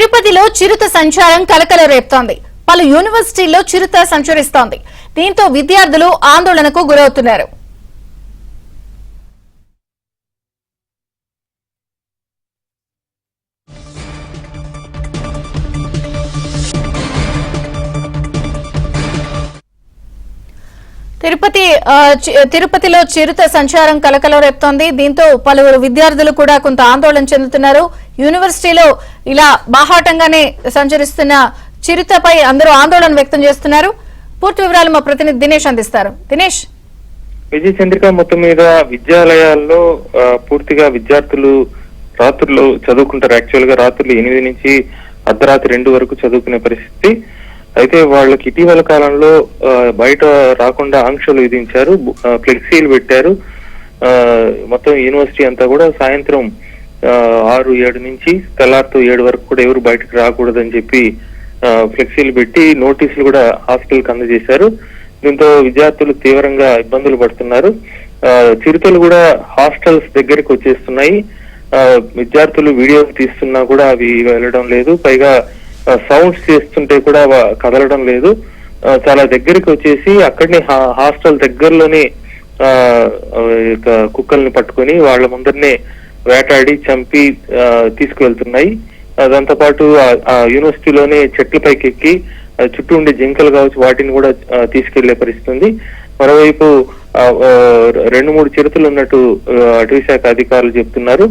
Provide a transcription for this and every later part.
తిరుపతిలో చిరుత సంచారం కలకలం రేపుతోంది. పలు యూనివర్సిటీల్లో చిరుత సంచరిస్తోంది. దీంతో విద్యార్థులు ఆందోళనకు గురవుతున్నారు. తిరుపతిలో చిరుత సంచారం కలకలం రేపుతోంది. దీంతో పలువురు విద్యార్థులు కూడా కొంత ఆందోళన చెందుతున్నారు. యూనివర్సిటీలో ఇలా బాహాటంగానే సంచరిస్తున్న చిరుతపై అందరూ ఆందోళన వ్యక్తం చేస్తున్నారు. పూర్తి వివరాలు మా ప్రతినిధి దినేష్ అందిస్తారు. దినేష్, విజయ చంద్రిక, మొత్తం మీద విద్యాలయాల్లో పూర్తిగా విద్యార్థులు రాత్రులు చదువుకుంటారు. యాక్చువల్ గా రాత్రులు 8 నుంచి అర్ధరాత్రి 2 వరకు చదువుకునే పరిస్థితి. అయితే వాళ్ళకి ఇటీవల కాలంలో బయట రాకుండా ఆంక్షలు విధించారు, ఫ్లెక్సీలు పెట్టారు. మొత్తం యూనివర్సిటీ అంతా కూడా సాయంత్రం 6-7 నుంచి తెల్లారితో 7 వరకు కూడా ఎవరు బయటకు రాకూడదని చెప్పి ఫ్లెక్సీలు పెట్టి నోటీసులు కూడా హాస్టల్కి అందజేశారు. దీంతో విద్యార్థులు తీవ్రంగా ఇబ్బందులు పడుతున్నారు. చిరుతలు కూడా హాస్టల్స్ దగ్గరికి వచ్చేస్తున్నాయి. విద్యార్థులు వీడియో తీస్తున్నా కూడా అవి వెళ్ళడం లేదు. పైగా సౌండ్స్ చేస్తుంటే కూడా కదలడం లేదు. చాలా దగ్గరికి వచ్చేసి అక్కడనే హాస్టల్ దగ్గరలోనే కుక్కల్ని పట్టుకొని వాళ్ళ ముందరనే వేటాడి చంపి తీసుకువెళ్తున్నాయి. దాంతో పాటు ఆ యూనివర్సిటీలోనే చెట్ల పైకి ఎక్కి చుట్టూ ఉండే జింకలు కావచ్చు వాటిని కూడా తీసుకెళ్లే పరిస్థితి ఉంది. మరోవైపు 2-3 చిరుతలు ఉన్నట్టు అటవీ శాఖ అధికారులు చెప్తున్నారు.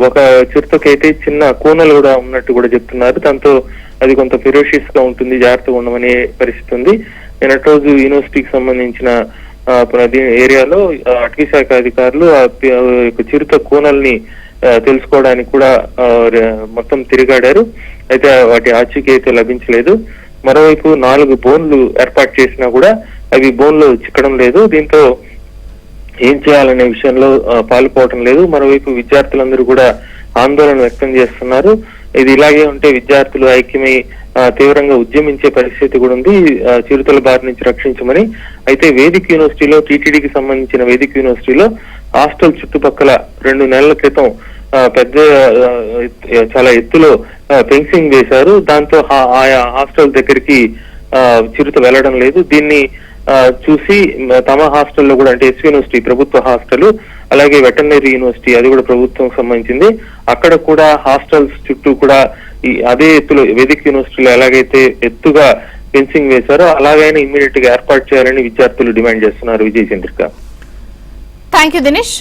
ఒక చిరుతకైతే చిన్న కూనలు కూడా ఉన్నట్టు కూడా చెప్తున్నారు. దాంతో అది కొంత ఫెరోషియస్ గా ఉంటుంది, జాగ్రత్తగా ఉండమనే పరిస్థితి ఉంది. నిన్నటి రోజు యూనివర్సిటీకి సంబంధించిన ఏరియాలో అటవీ శాఖ అధికారులు చిరుత కూనల్ని తెలుసుకోవడానికి కూడా మొత్తం తిరిగాడారు. అయితే వాటి ఆచూకీ అయితే లభించలేదు. మరోవైపు 4 బోన్లు ఏర్పాటు చేసినా కూడా అవి బోన్లు చిక్కడం లేదు. దీంతో ఏం చేయాలనే విషయంలో పాల్పోవటం లేదు. మరోవైపు విద్యార్థులందరూ కూడా ఆందోళన వ్యక్తం చేస్తున్నారు. ఇది ఇలాగే ఉంటే విద్యార్థులు ఐక్యమై తీవ్రంగా ఉద్యమించే పరిస్థితి కూడా ఉంది, చిరుతల బారి నుంచి రక్షించమని. అయితే వేదిక యూనివర్సిటీలో, టీటీడీకి సంబంధించిన వేదిక యూనివర్సిటీలో హాస్టల్ చుట్టుపక్కల 2 నెలల క్రితం పెద్ద చాలా ఎత్తులో ఫెన్సింగ్ వేశారు. దాంతో ఆయా హాస్టల్ దగ్గరికి చిరుత వెళ్లడం లేదు. దీన్ని చూసి తమ హాస్టల్లో కూడా, అంటే ఎస్ యూనివర్సిటీ ప్రభుత్వ హాస్టల్, అలాగే వెటర్నరీ యూనివర్సిటీ అది కూడా ప్రభుత్వం సంబంధించింది, అక్కడ కూడా హాస్టల్స్ చుట్టూ కూడా అదే ఎత్తులో వేదిక యూనివర్సిటీలో ఎలాగైతే ఎత్తుగా ఫెన్సింగ్ వేశారో అలాగైనా ఇమ్మీడియట్ గా ఏర్పాటు చేయాలని విద్యార్థులు డిమాండ్ చేస్తున్నారు. విజయ చంద్రిక. Thank you Dinesh.